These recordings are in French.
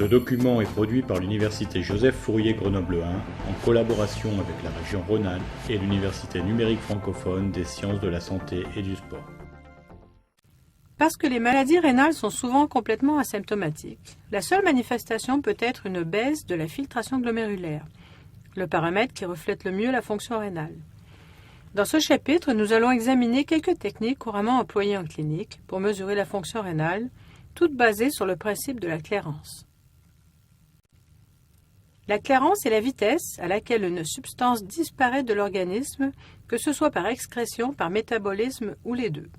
Ce document est produit par l'Université Joseph Fourier Grenoble 1 en collaboration avec la région Rhône-Alpes et l'Université numérique francophone des sciences de la santé et du sport. Parce que les maladies rénales sont souvent complètement asymptomatiques, la seule manifestation peut être une baisse de la filtration glomérulaire, le paramètre qui reflète le mieux la fonction rénale. Dans ce chapitre, nous allons examiner quelques techniques couramment employées en clinique pour mesurer la fonction rénale, toutes basées sur le principe de la clairance. La clairance est la vitesse à laquelle une substance disparaît de l'organisme, que ce soit par excrétion, par métabolisme ou les deux.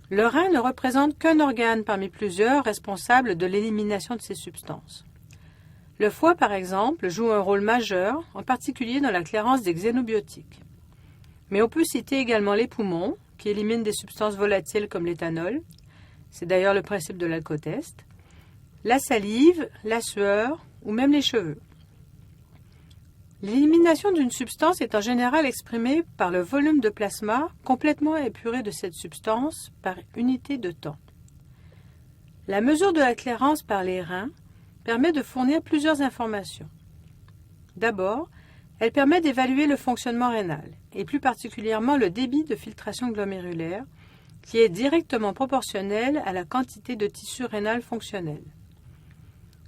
Le rein ne représente qu'un organe parmi plusieurs responsables de l'élimination de ces substances. Le foie, par exemple, joue un rôle majeur, en particulier dans la clairance des xénobiotiques. Mais on peut citer également les poumons, qui éliminent des substances volatiles comme l'éthanol, c'est d'ailleurs le principe de l'alcotest, la salive, la sueur ou même les cheveux. L'élimination d'une substance est en général exprimée par le volume de plasma complètement épuré de cette substance par unité de temps. La mesure de la clairance par les reins permet de fournir plusieurs informations. D'abord, elle permet d'évaluer le fonctionnement rénal, et plus particulièrement le débit de filtration glomérulaire, qui est directement proportionnel à la quantité de tissu rénal fonctionnel.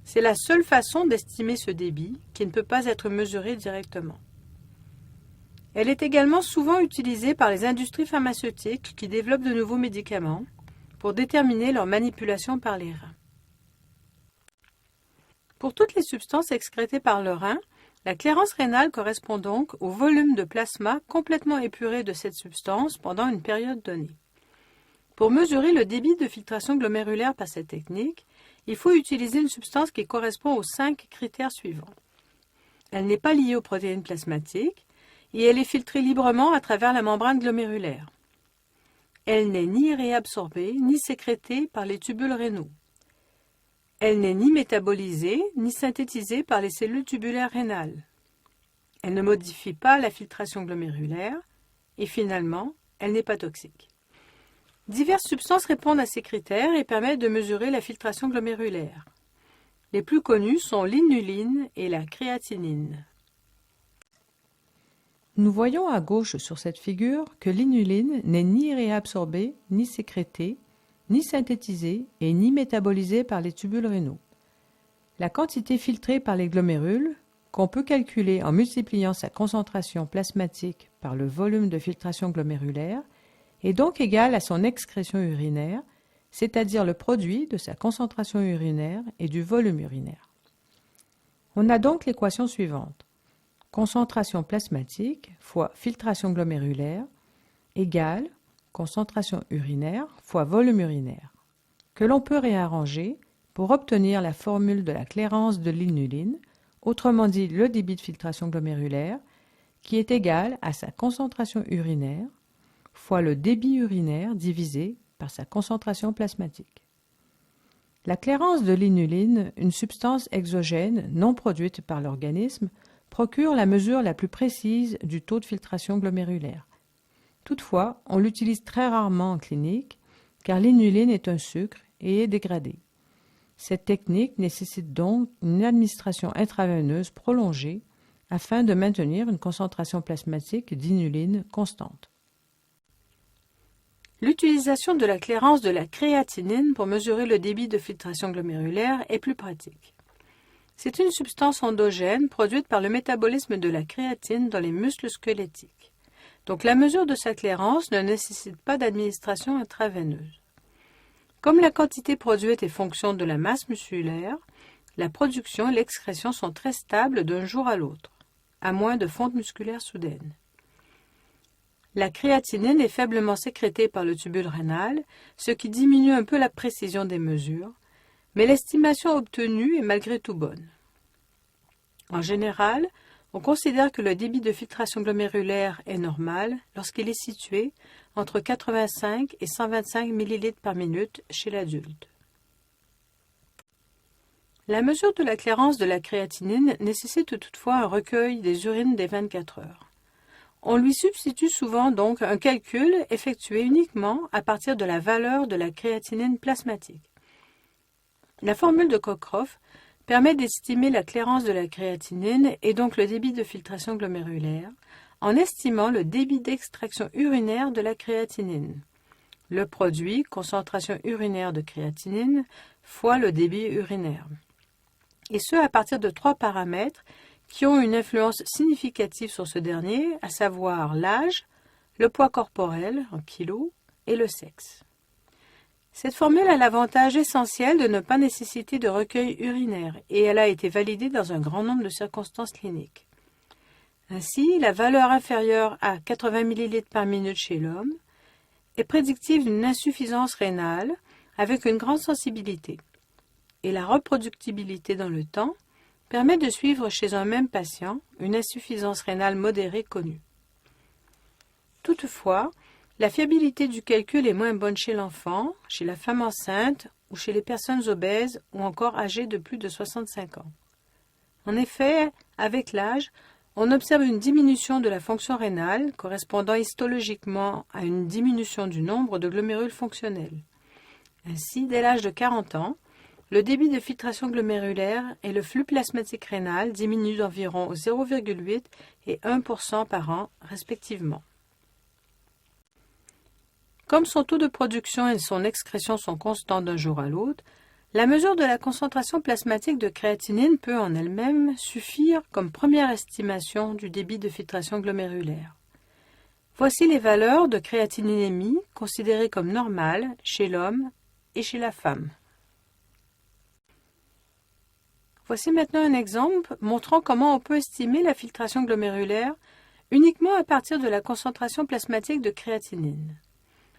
C'est la seule façon d'estimer ce débit, qui ne peut pas être mesuré directement. Elle est également souvent utilisée par les industries pharmaceutiques qui développent de nouveaux médicaments pour déterminer leur manipulation par les reins. Pour toutes les substances excrétées par le rein, la clairance rénale correspond donc au volume de plasma complètement épuré de cette substance pendant une période donnée. Pour mesurer le débit de filtration glomérulaire par cette technique, il faut utiliser une substance qui correspond aux 5 critères suivants. Elle n'est pas liée aux protéines plasmatiques et elle est filtrée librement à travers la membrane glomérulaire. Elle n'est ni réabsorbée ni sécrétée par les tubules rénaux. Elle n'est ni métabolisée ni synthétisée par les cellules tubulaires rénales. Elle ne modifie pas la filtration glomérulaire et finalement, elle n'est pas toxique. Diverses substances répondent à ces critères et permettent de mesurer la filtration glomérulaire. Les plus connues sont l'inuline et la créatinine. Nous voyons à gauche sur cette figure que l'inuline n'est ni réabsorbée, ni sécrétée, ni synthétisée et ni métabolisée par les tubules rénaux. La quantité filtrée par les glomérules, qu'on peut calculer en multipliant sa concentration plasmatique par le volume de filtration glomérulaire, est donc égale à son excrétion urinaire, c'est-à-dire le produit de sa concentration urinaire et du volume urinaire. On a donc l'équation suivante. Concentration plasmatique fois filtration glomérulaire égale concentration urinaire fois volume urinaire, que l'on peut réarranger pour obtenir la formule de la clairance de l'inuline, autrement dit le débit de filtration glomérulaire, qui est égal à sa concentration urinaire fois le débit urinaire divisé par sa concentration plasmatique. La clairance de l'inuline, une substance exogène non produite par l'organisme, procure la mesure la plus précise du taux de filtration glomérulaire. Toutefois, on l'utilise très rarement en clinique, car l'inuline est un sucre et est dégradée. Cette technique nécessite donc une administration intraveineuse prolongée afin de maintenir une concentration plasmatique d'inuline constante. L'utilisation de la clairance de la créatinine pour mesurer le débit de filtration glomérulaire est plus pratique. C'est une substance endogène produite par le métabolisme de la créatine dans les muscles squelettiques. Donc la mesure de sa clairance ne nécessite pas d'administration intraveineuse. Comme la quantité produite est fonction de la masse musculaire, la production et l'excrétion sont très stables d'un jour à l'autre, à moins de fonte musculaire soudaine. La créatinine est faiblement sécrétée par le tubule rénal, ce qui diminue un peu la précision des mesures, mais l'estimation obtenue est malgré tout bonne. En général, on considère que le débit de filtration glomérulaire est normal lorsqu'il est situé entre 85 et 125 ml par minute chez l'adulte. La mesure de la clairance de la créatinine nécessite toutefois un recueil des urines des 24 heures. On lui substitue souvent donc un calcul effectué uniquement à partir de la valeur de la créatinine plasmatique. La formule de Cockcroft permet d'estimer la clairance de la créatinine et donc le débit de filtration glomérulaire en estimant le débit d'extraction urinaire de la créatinine. Le produit, concentration urinaire de créatinine, fois le débit urinaire. Et ce, à partir de 3 paramètres qui ont une influence significative sur ce dernier, à savoir l'âge, le poids corporel en kilos et le sexe. Cette formule a l'avantage essentiel de ne pas nécessiter de recueil urinaire et elle a été validée dans un grand nombre de circonstances cliniques. Ainsi, la valeur inférieure à 80 ml par minute chez l'homme est prédictive d'une insuffisance rénale avec une grande sensibilité. Et la reproductibilité dans le temps permet de suivre chez un même patient une insuffisance rénale modérée connue. Toutefois, la fiabilité du calcul est moins bonne chez l'enfant, chez la femme enceinte ou chez les personnes obèses ou encore âgées de plus de 65 ans. En effet, avec l'âge, on observe une diminution de la fonction rénale correspondant histologiquement à une diminution du nombre de glomérules fonctionnels. Ainsi, dès l'âge de 40 ans, le débit de filtration glomérulaire et le flux plasmatique rénal diminuent d'environ 0,8 et 1% par an, respectivement. Comme son taux de production et son excrétion sont constants d'un jour à l'autre, la mesure de la concentration plasmatique de créatinine peut en elle-même suffire comme première estimation du débit de filtration glomérulaire. Voici les valeurs de créatininémie considérées comme normales chez l'homme et chez la femme. Voici maintenant un exemple montrant comment on peut estimer la filtration glomérulaire uniquement à partir de la concentration plasmatique de créatinine.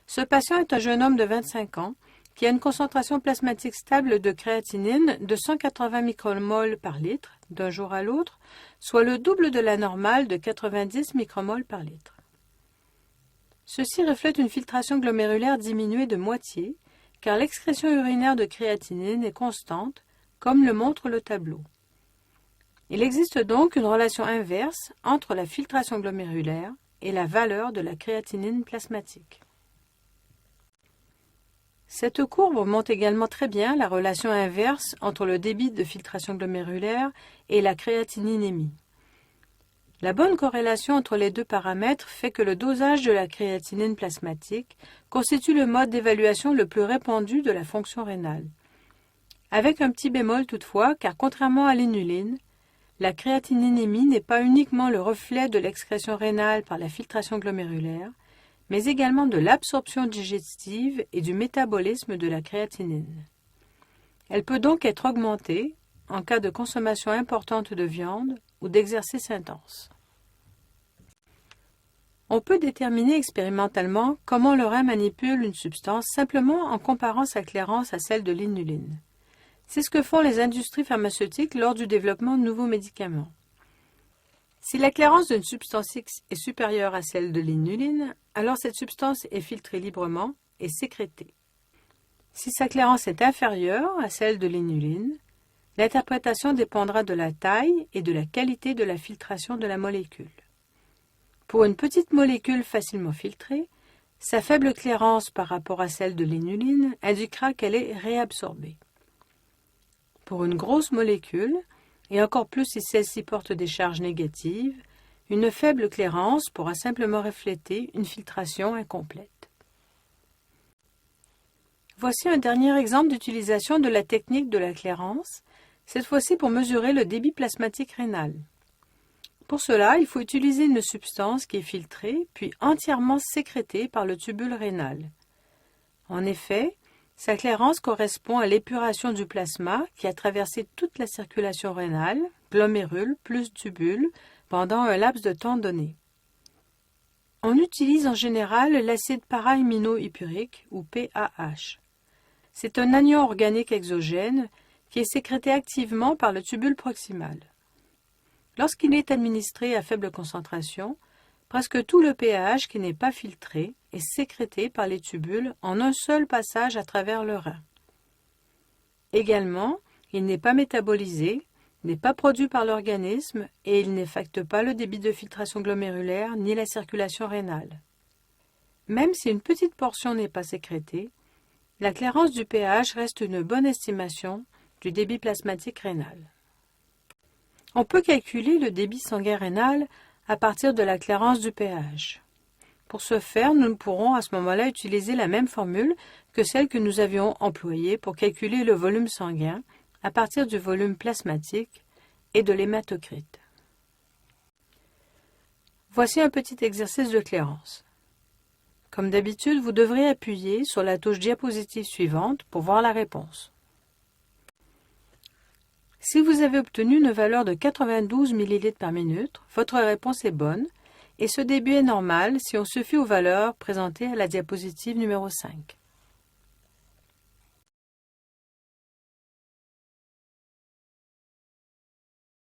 Ce patient est un jeune homme de 25 ans qui a une concentration plasmatique stable de créatinine de 180 micromoles par litre d'un jour à l'autre, soit le double de la normale de 90 micromoles par litre. Ceci reflète une filtration glomérulaire diminuée de moitié, car l'excrétion urinaire de créatinine est constante, comme le montre le tableau. Il existe donc une relation inverse entre la filtration glomérulaire et la valeur de la créatinine plasmatique. Cette courbe montre également très bien la relation inverse entre le débit de filtration glomérulaire et la créatininémie. La bonne corrélation entre les deux paramètres fait que le dosage de la créatinine plasmatique constitue le mode d'évaluation le plus répandu de la fonction rénale. Avec un petit bémol toutefois, car contrairement à l'inuline, la créatininémie n'est pas uniquement le reflet de l'excrétion rénale par la filtration glomérulaire, mais également de l'absorption digestive et du métabolisme de la créatinine. Elle peut donc être augmentée en cas de consommation importante de viande ou d'exercice intense. On peut déterminer expérimentalement comment le rein manipule une substance simplement en comparant sa clairance à celle de l'inuline. C'est ce que font les industries pharmaceutiques lors du développement de nouveaux médicaments. Si la clairance d'une substance X est supérieure à celle de l'inuline, alors cette substance est filtrée librement et sécrétée. Si sa clairance est inférieure à celle de l'inuline, l'interprétation dépendra de la taille et de la qualité de la filtration de la molécule. Pour une petite molécule facilement filtrée, sa faible clairance par rapport à celle de l'inuline indiquera qu'elle est réabsorbée. Pour une grosse molécule, et encore plus si celle-ci porte des charges négatives, une faible clairance pourra simplement refléter une filtration incomplète. Voici un dernier exemple d'utilisation de la technique de la clairance, cette fois-ci pour mesurer le débit plasmatique rénal. Pour cela, il faut utiliser une substance qui est filtrée puis entièrement sécrétée par le tubule rénal. En effet, sa clairance correspond à l'épuration du plasma qui a traversé toute la circulation rénale, glomérule plus tubule, pendant un laps de temps donné. On utilise en général l'acide para-aminohippurique ou PAH. C'est un anion organique exogène qui est sécrété activement par le tubule proximal. Lorsqu'il est administré à faible concentration, presque tout le pH qui n'est pas filtré est sécrété par les tubules en un seul passage à travers le rein. Également, il n'est pas métabolisé, n'est pas produit par l'organisme et il n'affecte pas le débit de filtration glomérulaire ni la circulation rénale. Même si une petite portion n'est pas sécrétée, la clairance du pH reste une bonne estimation du débit plasmatique rénal. On peut calculer le débit sanguin rénal à partir de la clairance du pH. Pour ce faire, nous ne pourrons à ce moment-là utiliser la même formule que celle que nous avions employée pour calculer le volume sanguin à partir du volume plasmatique et de l'hématocrite. Voici un petit exercice de clairance. Comme d'habitude, vous devrez appuyer sur la touche diapositive suivante pour voir la réponse. Si vous avez obtenu une valeur de 92 ml par minute, votre réponse est bonne et ce début est normal si on se fie aux valeurs présentées à la diapositive numéro 5.